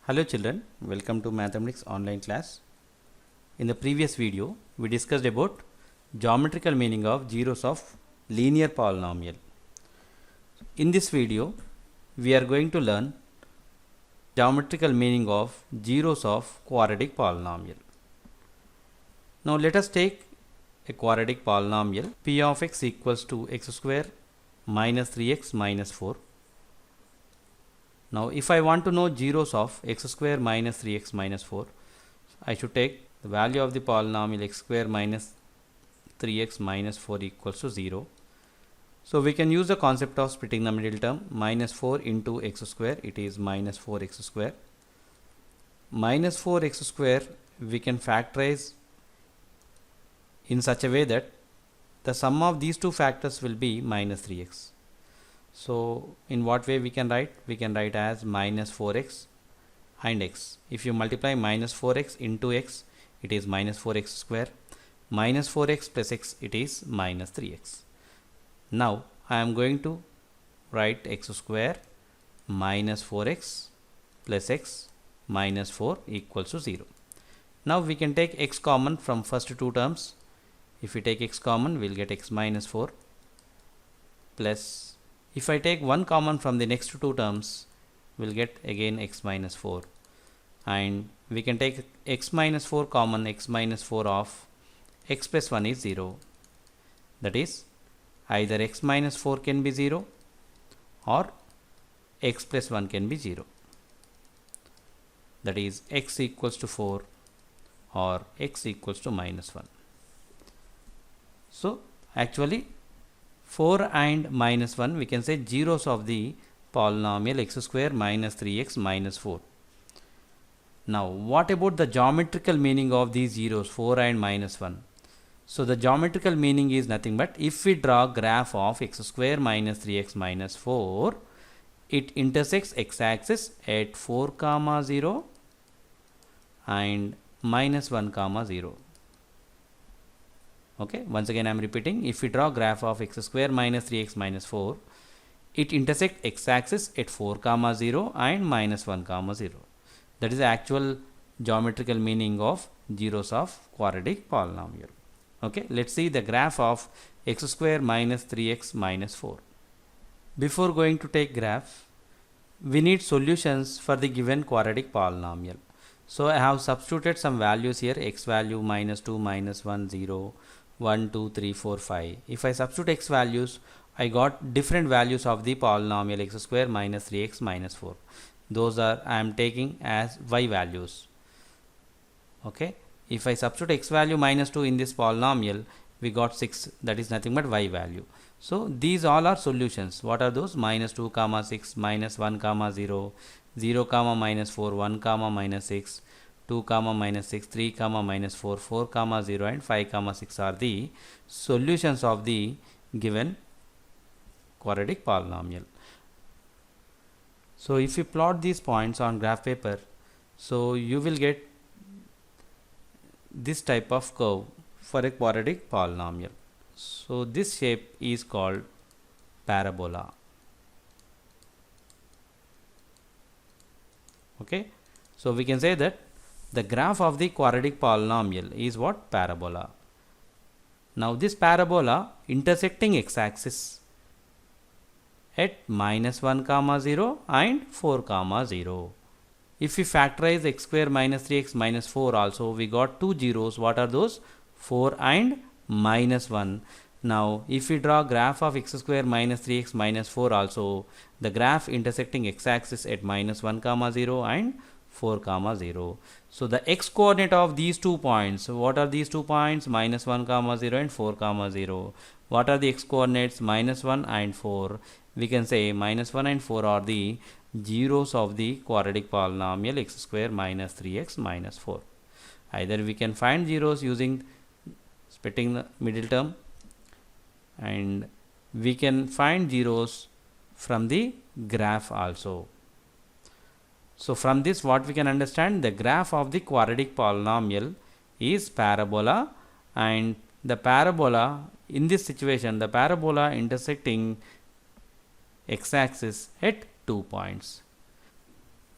Hello children, welcome to mathematics online class. In the previous video, we discussed about geometrical meaning of zeros of linear polynomial. In this video, we are going to learn geometrical meaning of zeros of quadratic polynomial. Now let us take a quadratic polynomial p of x equals to x square minus 3x minus 4. Now if I want to know zeros of x square minus 3x minus 4, I should take the value of the polynomial x square minus 3x minus 4 equals to 0. So we can use the concept of splitting the middle term. Minus 4 into x square, it is minus 4x square. Minus 4x square we can factorize in such a way that the sum of these two factors will be minus 3x. So in what way we can write? We can write as minus 4x and x. If you multiply minus 4x into x, it is minus 4x square. Minus 4x plus x, it is minus 3x. Now I am going to write x square minus 4x plus x minus 4 equals to 0. Now we can take x common from first two terms. If we take x common, we will get x minus 4 plus, if I take 1 common from the next two terms, we will get again x minus 4, and we can take x minus 4 common. X minus 4 of x plus 1 is 0. That is, either x minus 4 can be 0 or x plus 1 can be 0. That is, x equals to 4 or x equals to minus 1. So actually 4 and minus 1, we can say zeros of the polynomial x square minus 3x minus 4. Now what about the geometrical meaning of these zeros 4 and minus 1? So the geometrical meaning is nothing but, if we draw graph of x square minus 3x minus 4, it intersects x axis at 4 comma 0 and minus 1 comma 0. Okay, once again I am repeating, if we draw graph of x square minus 3x minus 4, it intersects x axis at 4 comma 0 and minus 1 comma 0. That is the actual geometrical meaning of zeros of quadratic polynomial. Okay, let's see the graph of x square minus 3x minus 4. Before going to take graph, we need solutions for the given quadratic polynomial. So I have substituted some values here, x value minus 2, minus 1, 0, 1, 2, 3, 4, 5. If I substitute x values, I got different values of the polynomial x square minus 3x minus 4. Those are I am taking as y values. Okay. If I substitute x value minus 2 in this polynomial, we got 6. That is nothing but y value. So these all are solutions. What are those? Minus 2 comma 6, minus 1 comma 0, 0 comma minus 4, 1 comma minus 6, 2 comma minus 6, 3 comma minus 4, 4 comma 0 and 5 comma 6 are the solutions of the given quadratic polynomial. So if you plot these points on graph paper, so you will get this type of curve for a quadratic polynomial. So this shape is called parabola. Okay, so we can say that the graph of the quadratic polynomial is what? Parabola. Now this parabola intersecting x-axis at minus 1 comma 0 and 4 comma 0. If we factorize x square minus 3x minus 4 also, we got two zeros. What are those? 4 and minus 1. Now if we draw graph of x square minus 3x minus 4 also, the graph intersecting x-axis at minus 1 comma 0 and 4 comma 0. So the x coordinate of these 2 points, what are these 2 points? Minus 1 comma 0 and 4 comma 0. What are the x coordinates? Minus 1 and 4. We can say minus 1 and 4 are the zeros of the quadratic polynomial x square minus 3x minus 4. Either we can find zeros using splitting the middle term, and we can find zeros from the graph also. So from this what we can understand, the graph of the quadratic polynomial is parabola, and the parabola in this situation, the parabola intersecting x-axis at 2 points.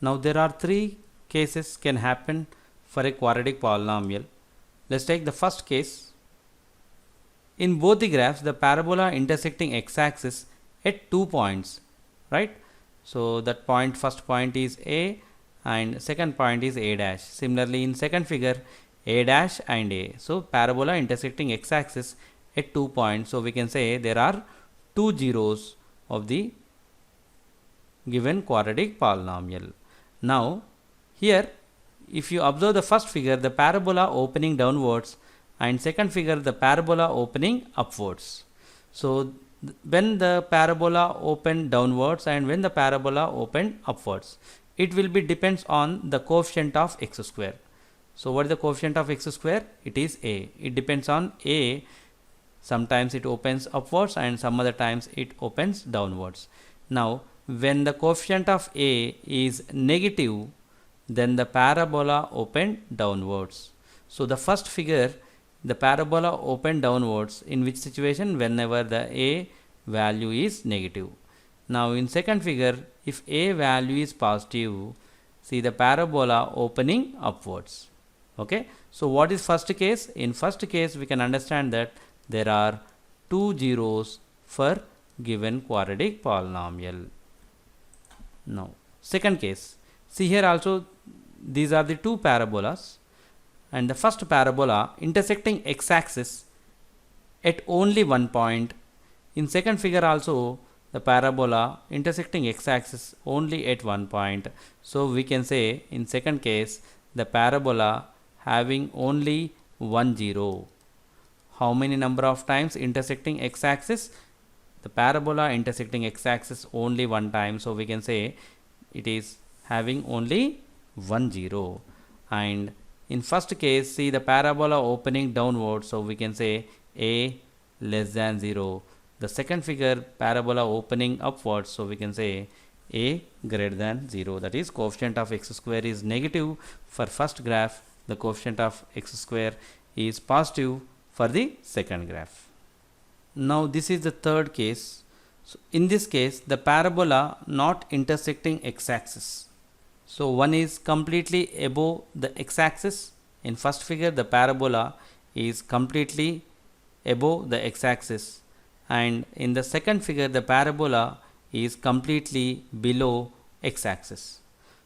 Now there are three cases can happen for a quadratic polynomial. Let's take the first case. In both the graphs, the parabola intersecting x-axis at 2 points, right? So that point, first point is A and second point is A dash. Similarly, in second figure, A dash and A. So parabola intersecting x-axis at 2 points. So we can say there are two zeros of the given quadratic polynomial. Now here, if you observe the first figure, the parabola opening downwards, and second figure, the parabola opening upwards. So when the parabola opened downwards and when the parabola opened upwards, it will be depends on the coefficient of x square. So what is the coefficient of x square? It is A. It depends on A. Sometimes it opens upwards and some other times it opens downwards. Now when the coefficient of A is negative, then the parabola opened downwards. So the first figure, the parabola opened downwards, in which situation? Whenever the A value is negative. Now in second figure, if A value is positive, see the parabola opening upwards. Okay. So what is first case? In first case, we can understand that there are two zeros for given quadratic polynomial. Now second case, see here also these are the two parabolas, and the first parabola intersecting x-axis at only one point. In second figure also the parabola intersecting x-axis only at one point. So we can say in second case the parabola having only one zero. How many number of times intersecting x-axis? The parabola intersecting x-axis only one time. So we can say it is having only one zero. And in first case, see the parabola opening downward, so we can say A less than 0. The second figure, parabola opening upwards, so we can say A greater than 0. That is, coefficient of x square is negative for first graph. The coefficient of x square is positive for the second graph. Now this is the third case. So in this case, the parabola not intersecting x-axis. So one is completely above the x-axis. In first figure, the parabola is completely above the x-axis, and in the second figure, the parabola is completely below x-axis.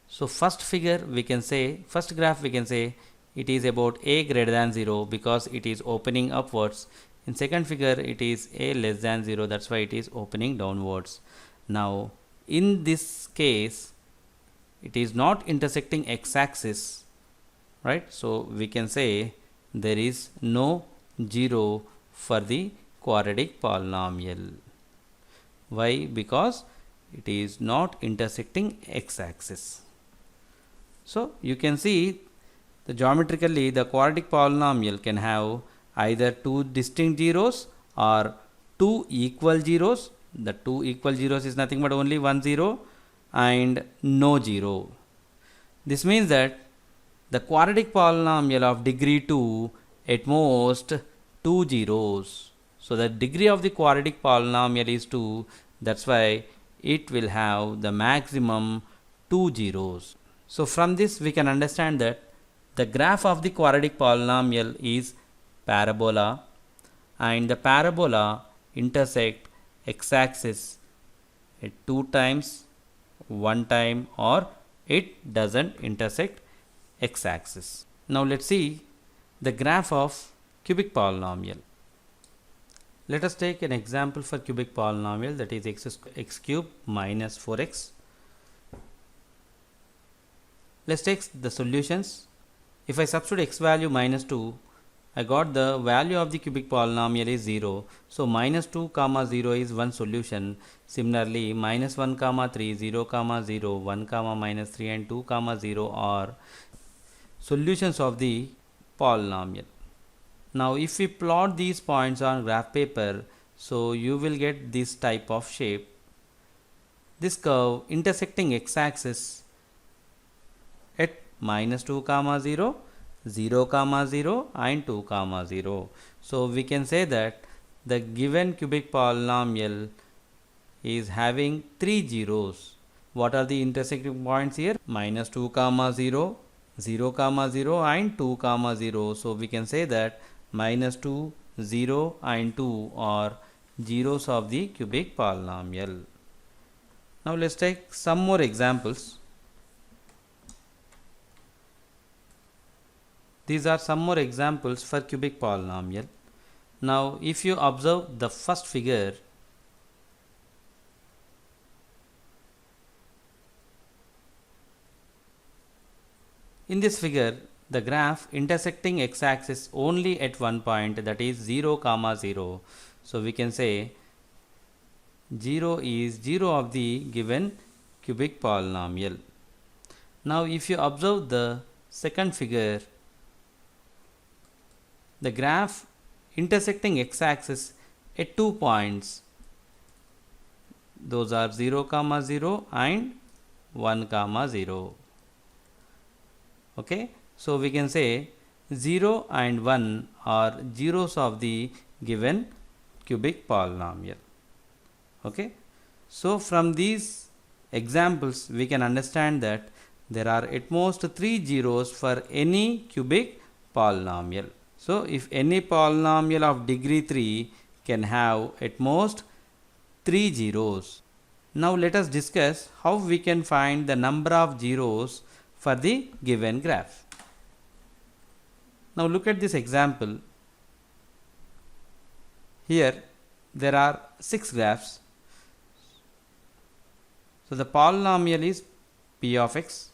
So first figure we can say, first graph we can say it is about A greater than 0 because it is opening upwards. In second figure it is A less than 0, that's why it is opening downwards. Now in this case it is not intersecting x-axis, right? So we can say there is no 0 for the quadratic polynomial. Why? Because it is not intersecting x-axis. So you can see the geometrically the quadratic polynomial can have either two distinct zeros or two equal zeros. The two equal zeros is nothing but only one zero and no 0. This means that the quadratic polynomial of degree 2 at most 2 zeros. So the degree of the quadratic polynomial is 2, that's why it will have the maximum 2 zeros. So from this we can understand that the graph of the quadratic polynomial is parabola, and the parabola intersect x-axis at 2 times, 1 time, or it doesn't intersect x-axis. Now let's see the graph of cubic polynomial. Let us take an example for cubic polynomial, that is x cube minus 4x. Let's take the solutions. If I substitute x value minus 2, I got the value of the cubic polynomial is 0. So minus 2 comma 0 is one solution. Similarly, minus 1 comma 3, 0 comma 0, 1 comma minus 3 and 2 comma 0 are solutions of the polynomial. Now if we plot these points on graph paper, so you will get this type of shape. This curve intersecting x-axis at minus 2 comma 0, 0 comma 0 and 2 comma 0. So we can say that the given cubic polynomial is having 3 zeros. what are the intersecting points here? Minus 2 comma 0, 0 comma 0 and 2 comma 0. So we can say that minus 2, 0 and 2 are zeros of the cubic polynomial. Now let's take some more examples. These are some more examples for cubic polynomial. Now if you observe the first figure, in this figure, the graph intersecting x-axis only at one point, that is 0 comma 0. So we can say 0 is 0 of the given cubic polynomial. Now if you observe the second figure, the graph intersecting x-axis at 2 points, those are 0 comma 0 and 1 comma 0. Okay, so we can say 0 and 1 are zeros of the given cubic polynomial. Okay, so from these examples we can understand that there are at most 3 zeros for any cubic polynomial. So if any polynomial of degree 3 can have at most 3 zeros. Now let us discuss how we can find the number of zeros for the given graph. Now look at this example. Here there are 6 graphs. So the polynomial is p of x,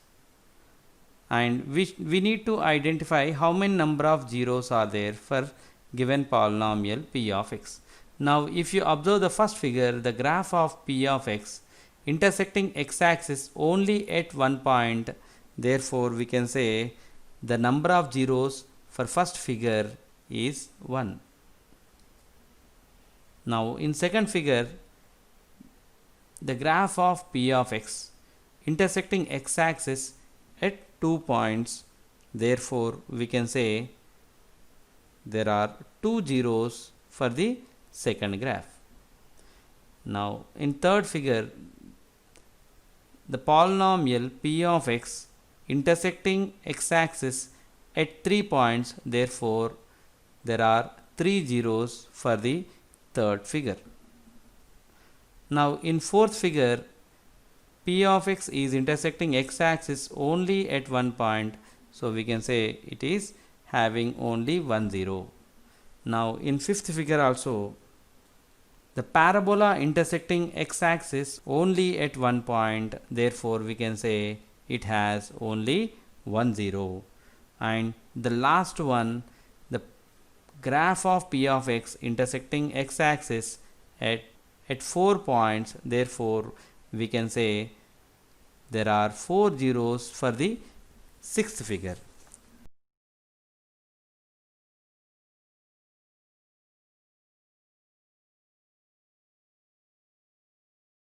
and we need to identify how many number of zeros are there for given polynomial p of x. Now if you observe the first figure, the graph of p of x intersecting x-axis only at one point, therefore we can say the number of zeros for first figure is 1. Now in second figure, the graph of p of x intersecting x-axis at 2 points, therefore we can say there are 2 zeros for the second graph. Now in third figure, the polynomial p of x intersecting x-axis at 3 points, therefore there are 3 zeros for the third figure. Now in fourth figure, p of x is intersecting x-axis only at one point, so we can say it is having only 1 zero. Now in fifth figure also, the parabola intersecting x-axis only at one point, therefore we can say it has only 1 zero. And the last one, the graph of p of x intersecting x-axis at 4 points, therefore we can say there are 4 zeros for the sixth figure.